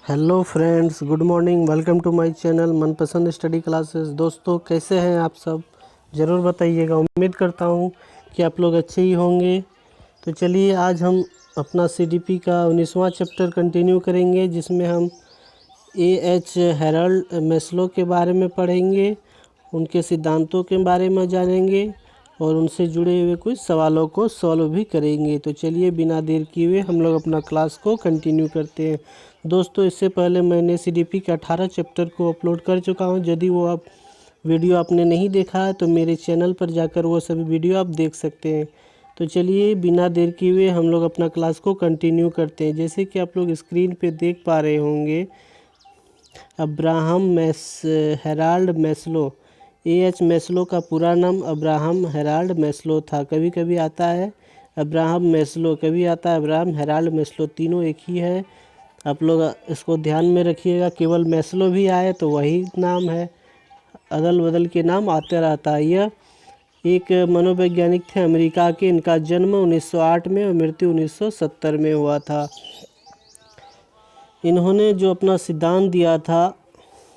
Hello friends, good morning. Welcome to my channel Manpasand study classes. दोस्तों, कैसे हैं आप सब? ज़रूर बताइएगा। उम्मीद करता हूं कि आप लोग अच्छे ही होंगे। तो चलिए, आज हम अपना सीडीपी का 19वां चैप्टर कंटिन्यू करेंगे, जिसमें हम एएच हेराल्ड मैस्लो के बारे में पढ़ेंगे, उनके सिद्धांतों के बारे में जानेंगे और उनसे जुड़े हुए कुछ सवालों को सॉल्व भी करेंगे। तो चलिए, बिना देर किए हुए हम लोग अपना क्लास को कंटिन्यू करते हैं। दोस्तों, इससे पहले मैंने सीडीपी के 18 चैप्टर को अपलोड कर चुका हूं। यदि वो आप वीडियो आपने नहीं देखा है तो मेरे चैनल पर जाकर वो सभी वीडियो आप देख सकते हैं। तो चलिए, बिना देर किए हुए हम लोग अपना क्लास को कंटिन्यू करते हैं। जैसे कि आप लोग स्क्रीन पे देख पा रहे होंगे, Abraham Herald Maslow. AH Maslow का पूरा नाम अब्राहम हेराल्ड मैस्लो था। कभी कभी आता है अब्राहम मैस्लो, कभी आता है अब्राहम हेराल्ड मैस्लो, तीनों एक ही है। आप लोग इसको ध्यान में रखिएगा। केवल मैस्लो भी आए तो वही नाम है, अदल बदल के नाम आते रहता है। यह एक मनोवैज्ञानिक थे अमेरिका के। इनका जन्म 1908 में और मृत्यु 1970 में हुआ था। इन्होंने जो अपना सिद्धांत दिया था,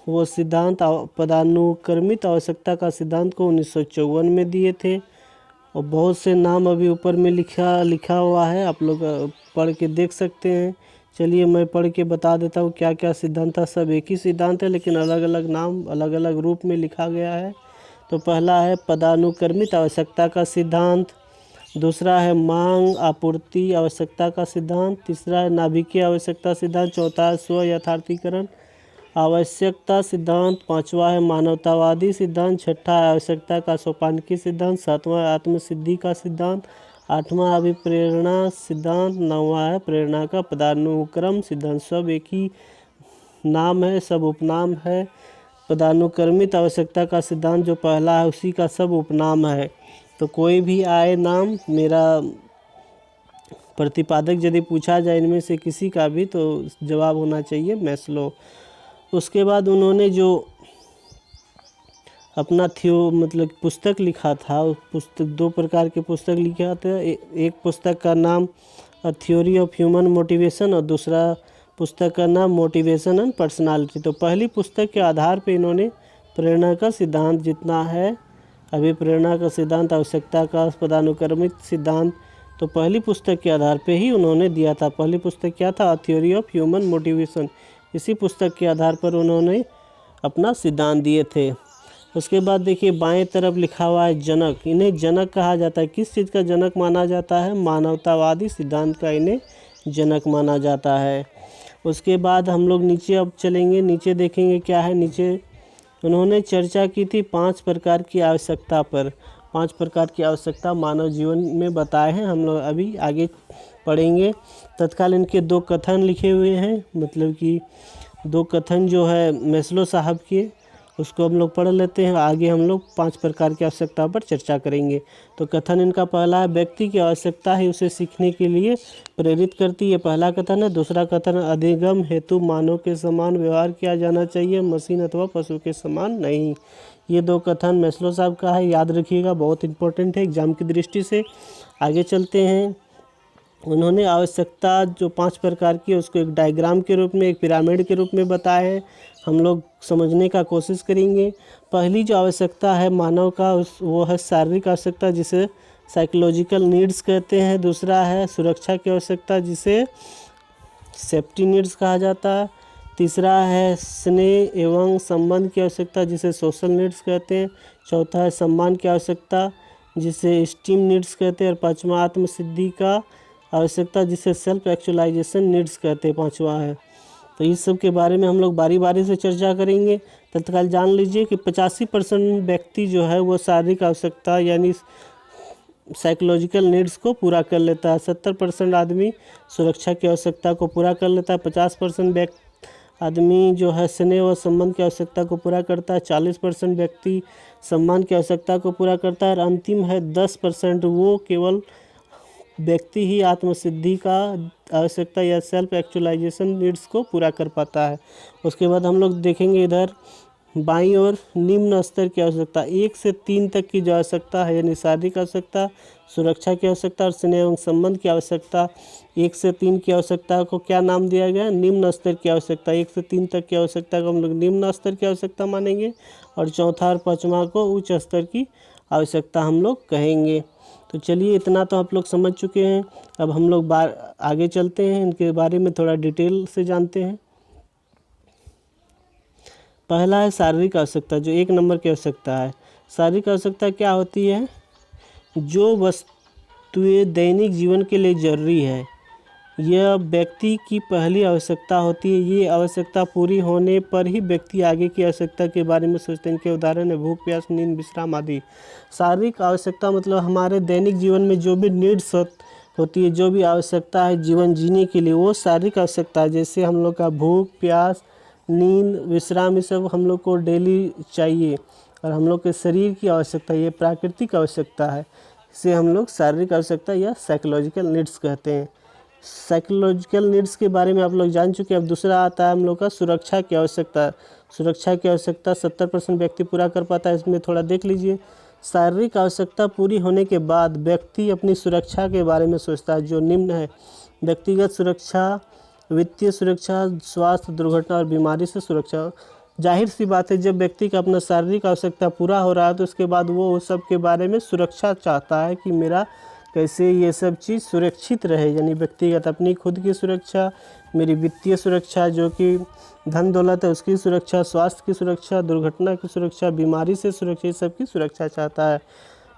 वो सिद्धांत पदानुक्रमित आवश्यकता का सिद्धांत को 1954 में दिए थे। और बहुत से नाम अभी ऊपर में लिखा हुआ है, आप लोग पढ़ के देख सकते हैं। चलिए, मैं पढ़ के बता देता हूँ क्या क्या सिद्धांत था। सब एक ही सिद्धांत है, लेकिन अलग अलग नाम अलग अलग रूप में लिखा गया है। तो पहला है पदानुक्रमित आवश्यकता का सिद्धांत, दूसरा है मांग आपूर्ति आवश्यकता का सिद्धांत, तीसरा है नाभिकीय आवश्यकता सिद्धांत, चौथा है स्व यथार्थीकरण आवश्यकता सिद्धांत, पांचवा है मानवतावादी सिद्धांत, छठा है आवश्यकता का सोपानकी सिद्धांत, सातवां है आत्मसिद्धि का सिद्धांत, आठवां अभिप्रेरणा सिद्धांत, नौवां है प्रेरणा का पदानुक्रम सिद्धांत। सब एक ही नाम है, सब उपनाम है। पदानुक्रमित आवश्यकता का सिद्धांत जो पहला है, उसी का सब उपनाम है। तो कोई भी आए नाम, मेरा प्रतिपादक यदि पूछा जाए इनमें से किसी का भी, तो जवाब होना चाहिए मैस्लो। उसके बाद उन्होंने जो अपना पुस्तक लिखा था, उस पुस्तक, दो प्रकार के पुस्तक लिखा था। एक पुस्तक का नाम a theory of human motivation और दूसरा पुस्तक का नाम मोटिवेशन एंड पर्सनालिटी। तो पहली पुस्तक के आधार पे इन्होंने प्रेरणा का सिद्धांत जितना है, अभी प्रेरणा का सिद्धांत, आवश्यकता का पदानुक्रमित सिद्धांत, तो पहली पुस्तक के आधार पे ही उन्होंने दिया था। पहली पुस्तक क्या था? A theory of human motivation. इसी पुस्तक के आधार पर उन्होंने अपना सिद्धांत दिए थे। उसके बाद देखिए, बाएं तरफ लिखा हुआ है जनक। इन्हें जनक कहा जाता है। किस चीज़ का जनक माना जाता है? मानवतावादी सिद्धांत का इन्हें जनक माना जाता है। उसके बाद हम लोग नीचे अब चलेंगे, नीचे देखेंगे क्या है। नीचे उन्होंने चर्चा की थी 5 प्रकार की आवश्यकता पर। 5 प्रकार की आवश्यकता मानव जीवन में बताए हैं, हम लोग अभी आगे पढ़ेंगे। तत्काल इनके 2 कथन लिखे हुए हैं, मतलब कि 2 कथन जो है मैस्लो साहब के, उसको हम लोग पढ़ लेते हैं। आगे हम लोग 5 प्रकार की आवश्यकता पर चर्चा करेंगे। तो कथन इनका पहला है, व्यक्ति की आवश्यकता है उसे सीखने के लिए प्रेरित करती है, पहला कथन है। दूसरा कथन, अधिगम हेतु मानव के समान व्यवहार किया जाना चाहिए, मशीन अथवा पशु के समान नहीं। ये 2 कथन मैस्लो साहब का है, याद रखिएगा, बहुत इंपॉर्टेंट है एग्जाम की दृष्टि से। आगे चलते हैं। उन्होंने आवश्यकता जो 5 प्रकार की है, उसको एक डायग्राम के रूप में, एक पिरामिड के रूप में बताया है। हम लोग समझने का कोशिश करेंगे। पहली जो आवश्यकता है मानव का, वो है शारीरिक आवश्यकता, जिसे साइकोलॉजिकल नीड्स कहते हैं। दूसरा है सुरक्षा की आवश्यकता, जिसे सेफ्टी नीड्स कहा जाता है। तीसरा है स्नेह एवं संबंध की आवश्यकता, जिसे सोशल नीड्स कहते हैं। चौथा है सम्मान की आवश्यकता, जिसे स्टीम नीड्स कहते हैं। और पाँचवा आत्मसिद्धि का आवश्यकता, जिसे सेल्फ एक्चुअलाइजेशन नीड्स कहते हैं, पाँचवा है। तो इस सब के बारे में हम लोग बारी बारी से चर्चा करेंगे। तत्काल जान लीजिए कि 85% व्यक्ति जो है वो शारीरिक आवश्यकता यानी साइकोलॉजिकल नीड्स को पूरा कर लेता है। 70% आदमी सुरक्षा की आवश्यकता को पूरा कर लेता है। 50% आदमी जो है स्नेह व संबंध की आवश्यकता को पूरा करता है। 40% व्यक्ति सम्मान की आवश्यकता को पूरा करता है। और अंतिम है 10%, वो केवल व्यक्ति ही आत्मसिद्धि का आवश्यकता या सेल्फ एक्चुअलाइजेशन नीड्स को पूरा कर पाता है। उसके बाद हम लोग देखेंगे इधर बाईं ओर निम्न स्तर की आवश्यकता, 1 से 3 तक की जो आवश्यकता है, यानी शारीरिक आवश्यकता, सुरक्षा की आवश्यकता और स्नेह एवं संबंध की आवश्यकता, 1 से 3 की आवश्यकता को क्या नाम दिया गया? निम्न स्तर की आवश्यकता। 1 से 3 तक की आवश्यकता को हम लोग निम्न स्तर की आवश्यकता मानेंगे और चौथा और पाँचवा को उच्च स्तर की आवश्यकता हम लोग कहेंगे। तो चलिए, इतना तो आप लोग समझ चुके हैं। अब हम लोग आगे चलते हैं, इनके बारे में थोड़ा डिटेल से जानते हैं। पहला है शारीरिक आवश्यकता, जो 1 नंबर की आवश्यकता है। शारीरिक आवश्यकता क्या होती है? जो वस्तुएं दैनिक जीवन के लिए जरूरी है, यह व्यक्ति की पहली आवश्यकता होती है। ये आवश्यकता पूरी होने पर ही व्यक्ति आगे की आवश्यकता के बारे में सोचते हैं। इनके उदाहरण है भूख, प्यास, नींद, विश्राम आदि। शारीरिक आवश्यकता मतलब हमारे दैनिक जीवन में जो भी नीड्स होती है, जो भी आवश्यकता है जीवन जीने के लिए, वो शारीरिक आवश्यकता है। जैसे हम लोग का भूख, प्यास, नींद, विश्राम, ये सब हम लोग को डेली चाहिए और हम लोग के शरीर की आवश्यकता, ये प्राकृतिक आवश्यकता है। इसे हम लोग शारीरिक आवश्यकता या साइकोलॉजिकल नीड्स कहते हैं। साइकोलॉजिकल नीड्स के बारे में आप लोग जान चुके हैं। अब दूसरा आता है हम लोग का सुरक्षा की आवश्यकता। सुरक्षा की आवश्यकता 70% व्यक्ति पूरा कर पाता है। इसमें थोड़ा देख लीजिए। शारीरिक आवश्यकता पूरी होने के बाद व्यक्ति अपनी सुरक्षा के बारे में सोचता है, जो निम्न है: व्यक्तिगत सुरक्षा, वित्तीय सुरक्षा, स्वास्थ्य, दुर्घटना और बीमारी से सुरक्षा। जाहिर सी बात है, जब व्यक्ति का अपना शारीरिक आवश्यकता पूरा हो रहा है तो उसके बाद वो उस सब के बारे में सुरक्षा चाहता है कि मेरा कैसे ये सब चीज़ सुरक्षित रहे। यानी व्यक्तिगत अपनी खुद की सुरक्षा, मेरी वित्तीय सुरक्षा जो कि धन दौलत है उसकी सुरक्षा, स्वास्थ्य की सुरक्षा, दुर्घटना की सुरक्षा, बीमारी से सुरक्षा, ये सब की सुरक्षा चाहता है।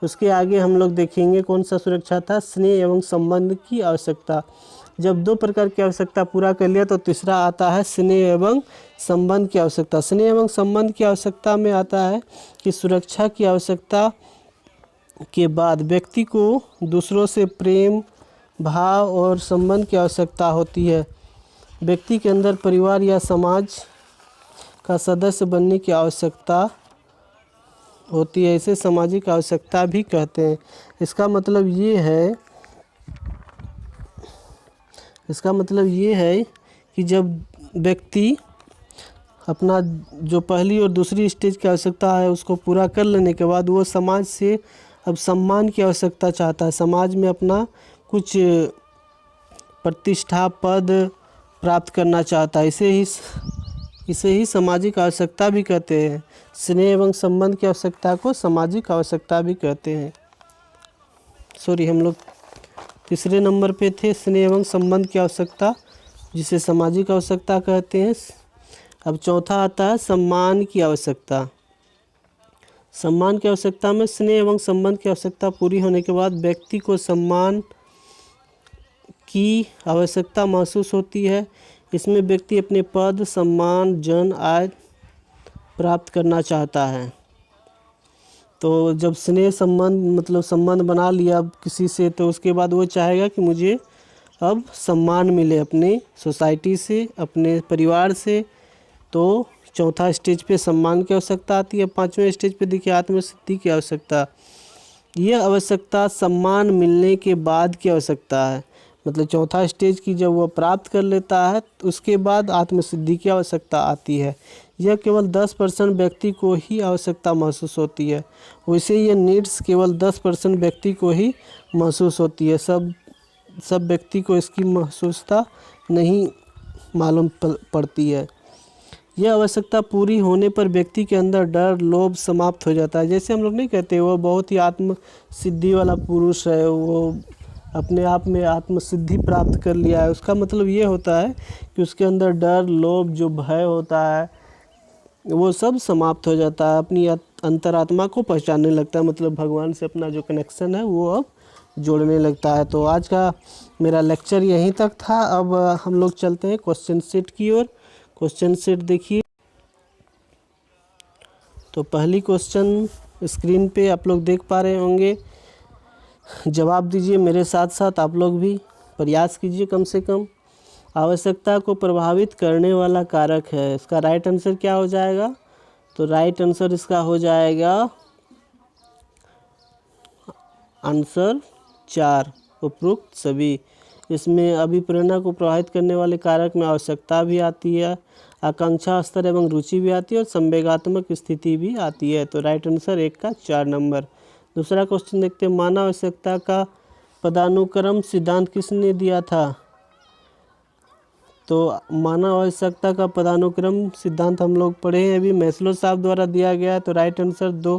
उसके आगे हम लोग देखेंगे कौन सा सुरक्षा था, स्नेह एवं संबंध की आवश्यकता। जब 2 प्रकार की आवश्यकता पूरा कर लिया तो तीसरा आता है स्नेह एवं संबंध की आवश्यकता। स्नेह एवं संबंध की आवश्यकता में आता है कि सुरक्षा की आवश्यकता के बाद व्यक्ति को दूसरों से प्रेम भाव और संबंध की आवश्यकता होती है। व्यक्ति के अंदर परिवार या समाज का सदस्य बनने की आवश्यकता होती है। इसे सामाजिक आवश्यकता भी कहते हैं। इसका मतलब ये है कि जब व्यक्ति अपना जो पहली और दूसरी स्टेज की आवश्यकता है उसको पूरा कर लेने के बाद वो समाज से अब सम्मान की आवश्यकता चाहता है। समाज में अपना कुछ प्रतिष्ठा, पद प्राप्त करना चाहता है। इसे ही सामाजिक आवश्यकता भी कहते हैं। स्नेह एवं संबंध की आवश्यकता को सामाजिक आवश्यकता भी कहते हैं। हम लोग तीसरे नंबर पे थे, स्नेह एवं संबंध की आवश्यकता, जिसे सामाजिक आवश्यकता कहते हैं। अब चौथा आता है सम्मान की आवश्यकता। सम्मान की आवश्यकता में स्नेह एवं संबंध की आवश्यकता पूरी होने के बाद व्यक्ति को सम्मान की आवश्यकता महसूस होती है। इसमें व्यक्ति अपने पद, सम्मान, जन, आय प्राप्त करना चाहता है। तो जब स्नेह संबंध मतलब संबंध बना लिया किसी से, तो उसके बाद वो चाहेगा कि मुझे अब सम्मान मिले अपने सोसाइटी से, अपने परिवार से। तो चौथा स्टेज पे सम्मान की आवश्यकता आती है। पांचवें स्टेज पे देखिए आत्मसिद्धि की आवश्यकता। यह आवश्यकता सम्मान मिलने के बाद की आवश्यकता है। मतलब चौथा स्टेज की जब वो प्राप्त कर लेता है तो उसके बाद आत्मसिद्धि की आवश्यकता आती है। यह केवल 10% व्यक्ति को ही आवश्यकता महसूस होती है। वैसे ये नीड्स केवल 10% व्यक्ति को ही महसूस होती है। सब व्यक्ति को इसकी महसूसता नहीं मालूम पड़ती है। यह आवश्यकता पूरी होने पर व्यक्ति के अंदर डर, लोभ समाप्त हो जाता है। जैसे हम लोग नहीं कहते वो बहुत ही आत्म सिद्धि वाला पुरुष है, वो अपने आप में आत्म सिद्धि प्राप्त कर लिया है। उसका मतलब ये होता है कि उसके अंदर डर, लोभ, जो भय होता है वो सब समाप्त हो जाता है। अपनी अंतरात्मा को पहचानने लगता है। मतलब भगवान से अपना जो कनेक्शन है वो अब जोड़ने लगता है। तो आज का मेरा लेक्चर यहीं तक था। अब हम लोग चलते हैं क्वेश्चन सेट की ओर। क्वेश्चन सेट देखिए। तो पहली क्वेश्चन स्क्रीन पे आप लोग देख पा रहे होंगे। जवाब दीजिए मेरे साथ साथ, आप लोग भी प्रयास कीजिए कम से कम। आवश्यकता को प्रभावित करने वाला कारक है। इसका राइट आंसर क्या हो जाएगा? तो राइट आंसर इसका हो जाएगा आंसर 4, उपरोक्त सभी। इसमें अभिप्रेरणा को प्रभावित करने वाले कारक में आवश्यकता भी आती है, आकांक्षा स्तर एवं रुचि भी आती है और संवेगात्मक स्थिति भी आती है। तो राइट आंसर 1 का 4 नंबर। दूसरा क्वेश्चन देखते हैं, मानव आवश्यकता का पदानुक्रम सिद्धांत किसने दिया था? तो मानव आवश्यकता का पदानुक्रम सिद्धांत हम लोग पढ़े हैं अभी, मैस्लो साहब द्वारा दिया गया है। तो राइट आंसर 2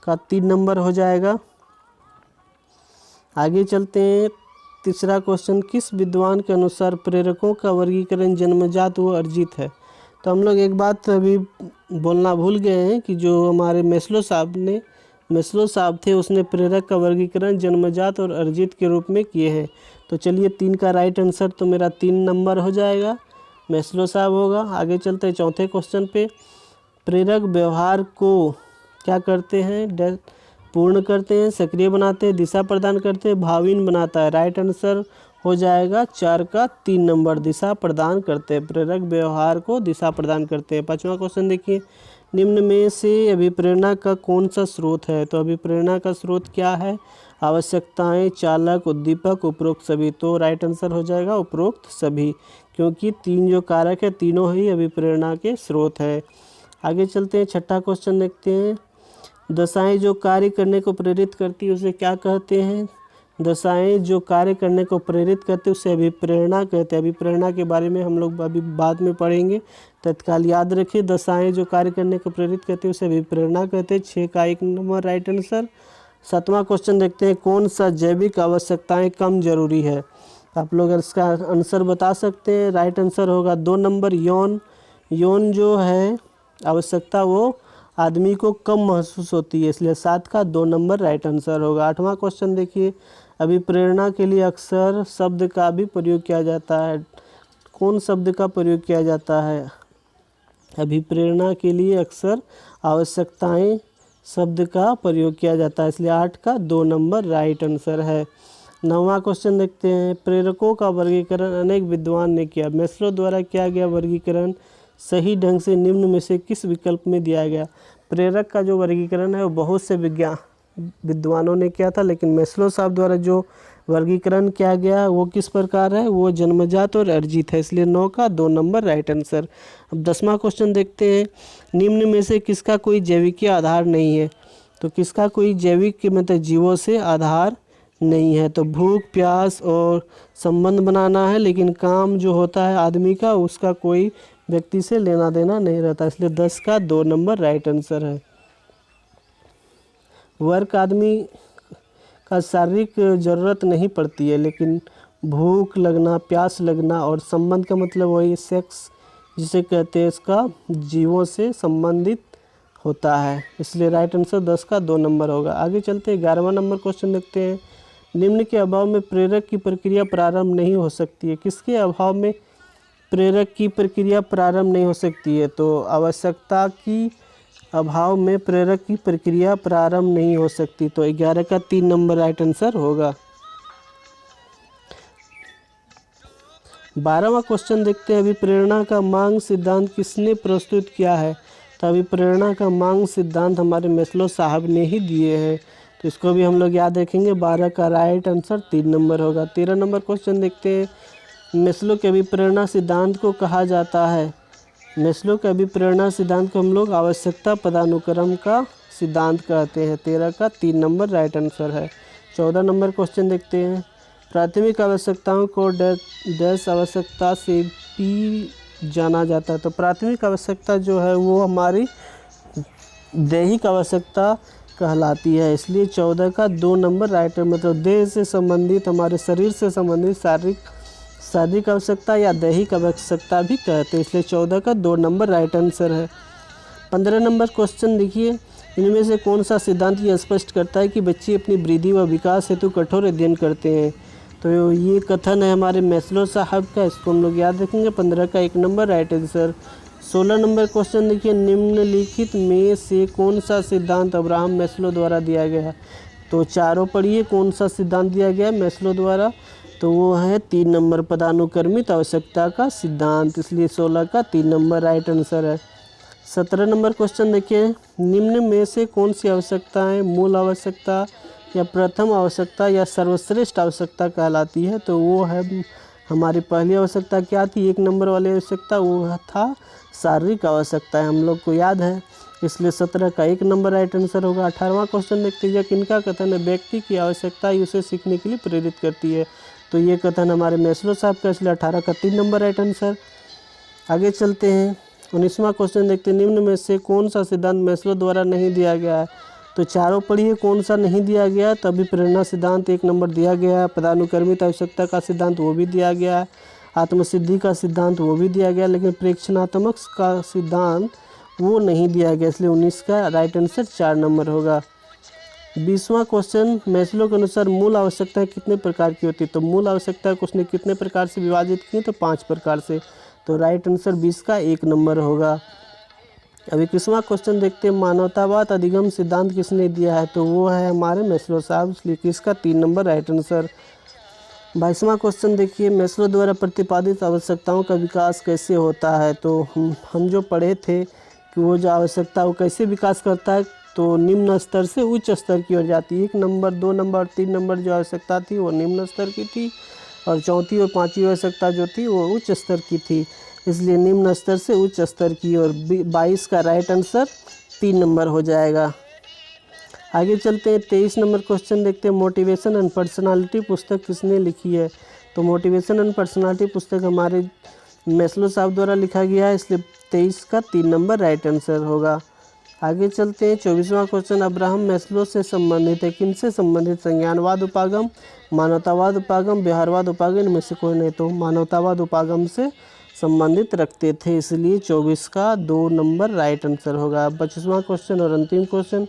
का 3 नंबर हो जाएगा। आगे चलते हैं, तीसरा क्वेश्चन, किस विद्वान के अनुसार प्रेरकों का वर्गीकरण जन्मजात व अर्जित है? तो हम लोग एक बात अभी बोलना भूल गए हैं कि जो हमारे मैस्लो साहब थे उसने प्रेरक का वर्गीकरण जन्मजात और अर्जित के रूप में किए हैं। तो चलिए 3 का राइट आंसर तो मेरा 3 नंबर हो जाएगा, मैस्लो साहब होगा। आगे चलते हैं चौथे क्वेश्चन पे, प्रेरक व्यवहार को क्या करते हैं? पूर्ण करते हैं, सक्रिय बनाते हैं, दिशा प्रदान करते हैं, भावहीन बनाता है। राइट आंसर हो जाएगा 4 का 3 नंबर, दिशा प्रदान करते हैं, प्रेरक व्यवहार को दिशा प्रदान करते हैं। पांचवा क्वेश्चन देखिए, निम्न में से अभिप्रेरणा का कौन सा स्रोत है? तो अभिप्रेरणा का स्रोत क्या है? आवश्यकताएं, चालक, उद्दीपक, उपरोक्त सभी। तो राइट आंसर हो जाएगा उपरोक्त सभी, क्योंकि 3 जो कारक है तीनों ही अभिप्रेरणा के स्रोत है। आगे चलते हैं, छठा क्वेश्चन देखते हैं, दशाएं जो कार्य करने को प्रेरित करती है उसे क्या कहते हैं? दशाएं जो कार्य करने को प्रेरित करते हैं उसे अभिप्रेरणा कहते हैं। अभिप्रेरणा के बारे में हम लोग अभी बाद में पढ़ेंगे, तत्काल याद रखिए, दशाएं जो कार्य करने को प्रेरित करते हैं उसे अभिप्रेरणा कहते हैं। 6 का 1 नंबर राइट आंसर। सातवां क्वेश्चन देखते हैं, कौन सा जैविक आवश्यकताएं कम जरूरी है? आप लोग इसका आंसर बता सकते हैं। राइट आंसर होगा 2 नंबर, यौन जो है आवश्यकता वो आदमी को कम महसूस होती है, इसलिए 7 का 2 नंबर राइट आंसर होगा। 8वां क्वेश्चन देखिए, अभिप्रेरणा के लिए अक्सर शब्द का भी प्रयोग किया जाता है। कौन शब्द का प्रयोग किया जाता है? अभिप्रेरणा के लिए अक्सर आवश्यकताएं शब्द का प्रयोग किया जाता है, इसलिए 8 का 2 नंबर राइट आंसर है। 9वां क्वेश्चन देखते हैं, प्रेरकों का वर्गीकरण अनेक विद्वान ने किया, मैस्लो द्वारा किया गया वर्गीकरण सही ढंग से निम्न में से किस विकल्प में दिया गया? प्रेरक का जो वर्गीकरण है वो बहुत से विद्वानों ने किया था, लेकिन मैस्लो साहब द्वारा जो वर्गीकरण किया गया वो किस प्रकार है? वो जन्मजात और अर्जित है, इसलिए 9 का 2 नंबर राइट आंसर। अब 10वां क्वेश्चन देखते हैं, निम्न में से किसका कोई जैविकीय आधार नहीं है? तो किसका कोई जैविक मतलब जीवों से आधार नहीं है? तो भूख, प्यास और संबंध बनाना है, लेकिन काम जो होता है आदमी का उसका कोई व्यक्ति से लेना देना नहीं रहता, इसलिए 10 का 2 नंबर राइट आंसर है। वर्क आदमी का शारीरिक ज़रूरत नहीं पड़ती है, लेकिन भूख लगना, प्यास लगना और संबंध का मतलब वही सेक्स जिसे कहते हैं, इसका जीवों से संबंधित होता है, इसलिए राइट आंसर 10 का 2 नंबर होगा। आगे चलते 11वां नंबर क्वेश्चन देखते हैं, निम्न के अभाव में प्रेरक की प्रक्रिया प्रारंभ नहीं हो सकती है? किसके अभाव में प्रेरक की प्रक्रिया प्रारंभ नहीं हो सकती है? तो आवश्यकता की अभाव में प्रेरक की प्रक्रिया प्रारंभ नहीं हो सकती, तो 11 का 3 नंबर राइट आंसर होगा। 12वां क्वेश्चन देखते हैं, अभिप्रेरणा का मांग सिद्धांत किसने प्रस्तुत किया है? तो अभिप्रेरणा का मांग सिद्धांत हमारे मैस्लो साहब ने ही दिए हैं, तो इसको भी हम लोग याद रखेंगे। 12 का राइट आंसर 3 नंबर होगा। 13 नंबर क्वेश्चन देखते हैं, मैस्लो के अभिप्रेरणा सिद्धांत को कहा जाता है? मैस्लो के अभिप्रेरणा सिद्धांत को हम लोग आवश्यकता पदानुक्रम का सिद्धांत कहते हैं। 13 का 3 नंबर राइट आंसर है। 14 नंबर क्वेश्चन देखते हैं, प्राथमिक आवश्यकताओं को डैश आवश्यकता से भी जाना जाता है? तो प्राथमिक आवश्यकता जो है वो हमारी दैहिक आवश्यकता कहलाती है, इसलिए 14 का 2 नंबर राइट, मतलब देह से संबंधित, हमारे शरीर से संबंधित शारीरिक आवश्यकता या दैहिक आवश्यकता भी कहते हैं, इसलिए 14 का 2 नंबर राइट आंसर है। 15 नंबर क्वेश्चन देखिए, इनमें से कौन सा सिद्धांत ये स्पष्ट करता है कि बच्चे अपनी वृद्धि व विकास हेतु कठोर अध्ययन करते हैं? तो ये कथन है हमारे मैस्लो साहब का, इसको हम लोग याद रखेंगे। 15 का 1 number right answer. 16 number question देखिए, निम्नलिखित में से कौन सा सिद्धांत अब्राहम मैस्लो द्वारा दिया गया? तो चारों पढ़िए, कौन सा सिद्धांत दिया गया मैस्लो द्वारा? तो वो है 3 नंबर पदानुक्रमित आवश्यकता का सिद्धांत, इसलिए 16 का 3 नंबर राइट आंसर है। 17 नंबर क्वेश्चन देखिए, निम्न में से कौन सी आवश्यकताएं मूल आवश्यकता या प्रथम आवश्यकता या सर्वश्रेष्ठ आवश्यकता कहलाती है? तो वो है हमारी पहली आवश्यकता क्या थी, 1 नंबर वाली आवश्यकता, वो था शारीरिक आवश्यकता है, हम लोग को याद है, इसलिए 17 का 1 नंबर राइट आंसर होगा। 18वां क्वेश्चन देखते हैं, किनका कथन है, व्यक्ति की आवश्यकता ही उसे सीखने के लिए प्रेरित करती है। तो ये कथन हमारे मैस्लो साहब का, इसलिए 18 का 3 नंबर राइट आंसर। आगे चलते हैं, 19वां क्वेश्चन देखते हैं, निम्न में से कौन सा सिद्धांत मैस्लो द्वारा नहीं दिया गया है। तो चारों पढ़िए कौन सा नहीं दिया गया, तभी प्रेरणा सिद्धांत 1 नंबर दिया गया है, पदानुक्रमित आवश्यकता का सिद्धांत वो भी दिया गया है, आत्मसिद्धि का सिद्धांत वो भी दिया गया, लेकिन प्रेक्षणात्मक का सिद्धांत वो नहीं दिया गया, इसलिए 19 का राइट आंसर 4 नंबर होगा। 20वां क्वेश्चन, मैस्लो के अनुसार मूल आवश्यकताएं कितने प्रकार की होती है। तो मूल आवश्यकताएं को उसने कितने प्रकार से विभाजित की, तो 5 प्रकार से। तो राइट आंसर 20 का 1 नंबर होगा। अब 21वां क्वेश्चन देखते हैं, मानवतावाद अधिगम सिद्धांत किसने दिया है। तो वो है हमारे मैस्लो साहब, इसलिए किसका 3 नंबर राइट आंसर। 22वां क्वेश्चन देखिए, मैस्लो द्वारा प्रतिपादित आवश्यकताओं का विकास कैसे होता है। तो हम जो पढ़े थे कि वो जो आवश्यकता वो कैसे विकास करता है, तो निम्न स्तर से उच्च स्तर की ओर जाती है। 1 नंबर, 2 नंबर और 3 नंबर जो आवश्यकता थी वो निम्न स्तर की थी, और चौथी और पाँचवीं आवश्यकता जो थी वो उच्च स्तर की थी, इसलिए निम्न स्तर से उच्च स्तर की ओर। 22 का राइट आंसर 3 नंबर हो जाएगा। आगे चलते हैं, 23 नंबर क्वेश्चन देखते हैं, मोटिवेशन एंड पर्सनालिटी पुस्तक किसने लिखी है। तो मोटिवेशन एंड पर्सनालिटी पुस्तक हमारे मैस्लो साहब द्वारा लिखा गया है, इसलिए 23 का 3 नंबर राइट आंसर होगा। आगे चलते हैं, 24वां क्वेश्चन अब्राहम मैस्लो से संबंधित है, किनसे संबंधित, संज्ञानवाद उपागम, मानवतावाद उपागम, व्यवहारवाद उपागम, इनमें से कोई नहीं। तो मानवतावाद उपागम से संबंधित रखते थे, इसलिए 24 का 2 नंबर राइट आंसर होगा। 25वां क्वेश्चन और अंतिम क्वेश्चन,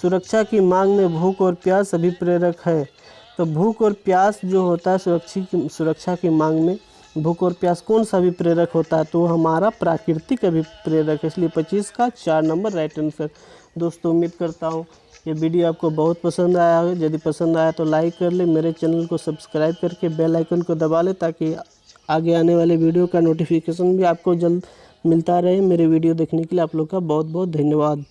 सुरक्षा की मांग में भूख और प्यास अभिप्रेरक है। तो भूख और प्यास जो होता है सुरक्षा की मांग में भूख और प्यास कौन सा अभिप्रेरक होता है, तो हमारा प्राकृतिक अभिप्रेरक है, इसलिए 25 का 4 नंबर राइट आंसर। दोस्तों उम्मीद करता हूँ ये वीडियो आपको बहुत पसंद आया हो, यदि पसंद आया तो लाइक कर ले, मेरे चैनल को सब्सक्राइब करके बेल आइकन को दबा ले, ताकि आगे आने वाले वीडियो का नोटिफिकेशन भी आपको जल्द मिलता रहे। मेरे वीडियो देखने के लिए आप लोग का बहुत बहुत धन्यवाद।